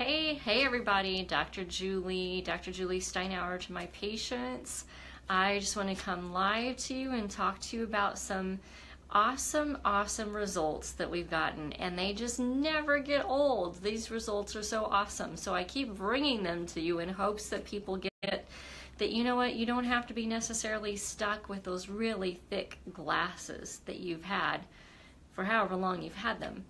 Hey everybody, Dr. Julie Steinauer to my patients. I just want to come live to you and talk to you about some awesome results that we've gotten, and they just never get old. These results are so awesome, so I keep bringing them to you in hopes that people get that, you know what, you don't have to be necessarily stuck with those really thick glasses that you've had for however long you've had them.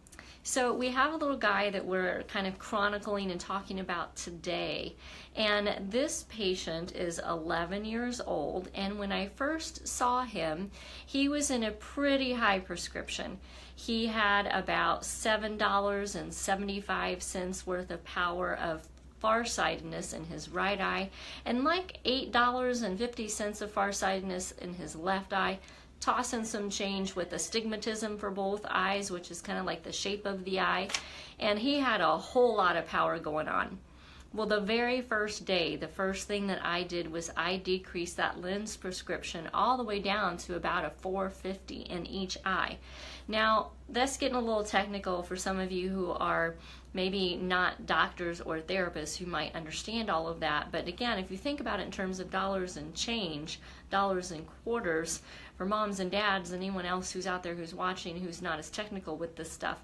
So we have a little guy that we're kind of chronicling and talking about today, and this patient is 11 years old, and when I first saw him, he was in a pretty high prescription. He had about $7.75 worth of power of farsightedness in his right eye, and like $8.50 of farsightedness in his left eye. Toss in some change with astigmatism for both eyes, which is kind of like the shape of the eye, and he had a whole lot of power going on. Well, the very first day, the first thing that I did was I decreased that lens prescription all the way down to about a 450 in each eye. Now, that's getting a little technical for some of you who are maybe not doctors or therapists who might understand all of that. But again, if you think about it in terms of dollars and change, dollars and quarters, for moms and dads and anyone else who's out there who's watching who's not as technical with this stuff,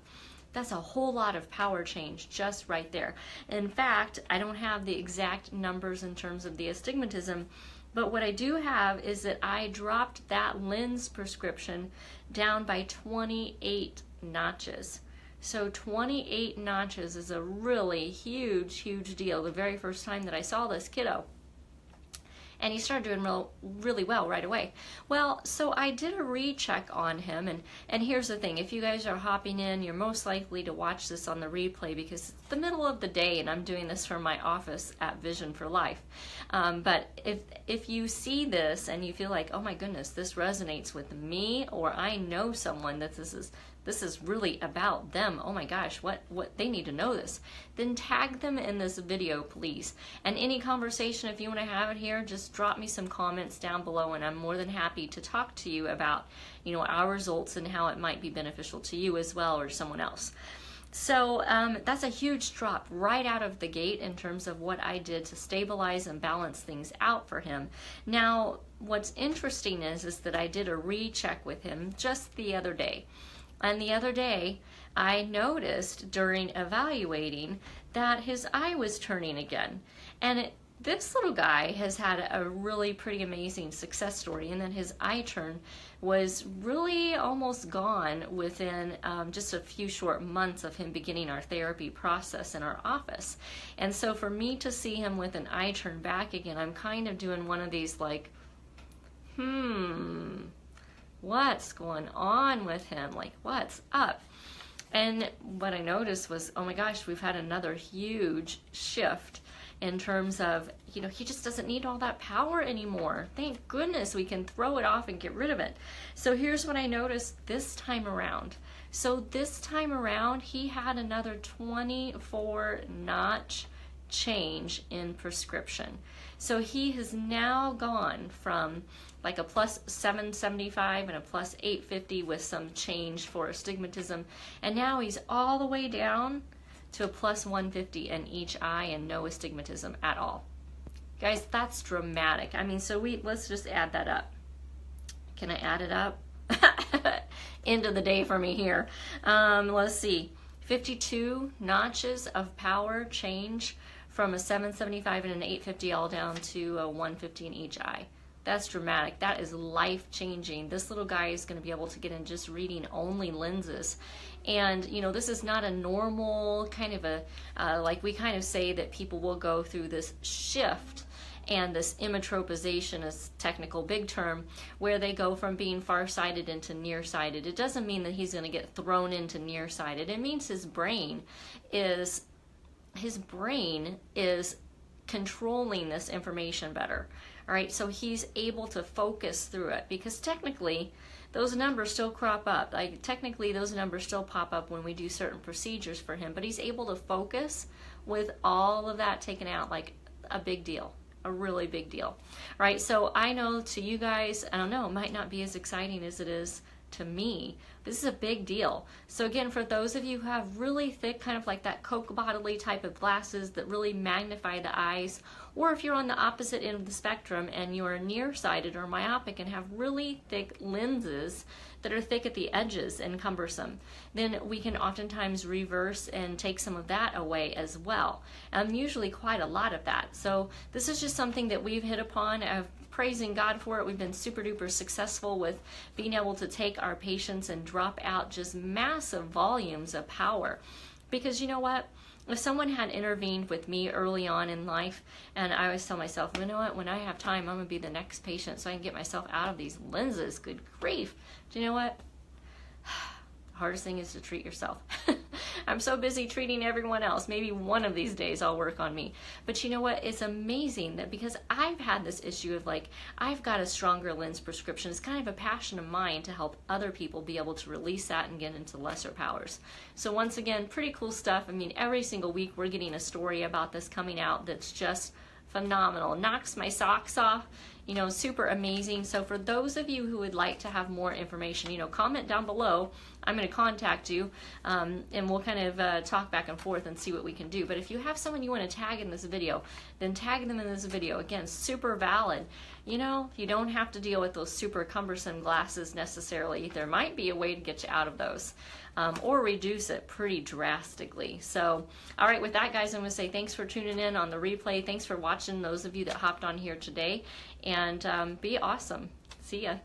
that's a whole lot of power change just right there. In fact, I don't have the exact numbers in terms of the astigmatism, but what I do have is that I dropped that lens prescription down by 28 notches. So 28 notches is a really huge deal the very first time that I saw this kiddo. And he started doing really well right away. Well, so I did a recheck on him, and here's the thing. If you guys are hopping in, you're most likely to watch this on the replay because it's the middle of the day and I'm doing this from my office at Vision for Life. But if you see this and you feel like, oh my goodness, this resonates with me, or I know someone that this is really about them, oh my gosh, what they need to know this, then tag them in this video, please. And any conversation, if you want to have it here, just drop me some comments down below, and I'm more than happy to talk to you about, you know, our results and how it might be beneficial to you as well, or someone else. So that's a huge drop right out of the gate in terms of what I did to stabilize and balance things out for him. Now, what's interesting is that I did a recheck with him just the other day. And the other day, I noticed during evaluating that his eye was turning again. And this little guy has had a really pretty amazing success story, and then his eye turn was really almost gone within just a few short months of him beginning our therapy process in our office. And so for me to see him with an eye turn back again, I'm kind of doing one of these like, what's going on with him? Like, what's up? And what I noticed was, oh my gosh, we've had another huge shift in terms of, you know, he just doesn't need all that power anymore. Thank goodness we can throw it off and get rid of it. So here's what I noticed this time around. So this time around, he had another 24 notch change in prescription. So he has now gone from like a plus 775 and a plus 850 with some change for astigmatism, and now he's all the way down to a plus 150 in each eye and no astigmatism at all. Guys, that's dramatic. I mean, so let's just add that up. Can I add it up? End of the day for me here. Let's see, 52 notches of power change from a 775 and an 850 all down to a 150 in each eye. That's dramatic. That is life-changing. This little guy is going to be able to get in just reading only lenses. And, you know, this is not a normal kind of a, like we kind of say that people will go through this shift and this emmetropization is technical big term, where they go from being farsighted into nearsighted. It doesn't mean that he's going to get thrown into nearsighted. It means his brain is controlling this information better. All right, so he's able to focus through it, because technically those numbers still crop up. Like, technically those numbers still pop up when we do certain procedures for him, but he's able to focus with all of that taken out, like a big deal, a really big deal. All right, so I know to you guys, I don't know, it might not be as exciting as it is to me. This is a big deal. So again, for those of you who have really thick, kind of like that Coke bottle-y type of glasses that really magnify the eyes, or if you're on the opposite end of the spectrum and you are nearsighted or myopic and have really thick lenses that are thick at the edges and cumbersome, then we can oftentimes reverse and take some of that away as well. Usually quite a lot of that. So this is just something that we've hit upon. Praising God for it. We've been super duper successful with being able to take our patients and drop out just massive volumes of power. Because you know what? If someone had intervened with me early on in life, and I always tell myself, you know what, when I have time, I'm going to be the next patient so I can get myself out of these lenses. Good grief. Do you know what? Hardest thing is to treat yourself. I'm so busy treating everyone else. Maybe one of these days I'll work on me. But you know what? It's amazing that because I've had this issue of like, I've got a stronger lens prescription. It's kind of a passion of mine to help other people be able to release that and get into lesser powers. So once again, pretty cool stuff. I mean, every single week we're getting a story about this coming out that's just phenomenal. Knocks my socks off. You know, super amazing. So for those of you who would like to have more information, you know, comment down below. I'm going to contact you and we'll kind of talk back and forth and see what we can do. But if you have someone you want to tag in this video, then tag them in this video. Again, super valid. You know, you don't have to deal with those super cumbersome glasses necessarily. There might be a way to get you out of those or reduce it pretty drastically. So, all right, with that, guys, I'm going to say thanks for tuning in on the replay. Thanks for watching, those of you that hopped on here today. And be awesome. See ya.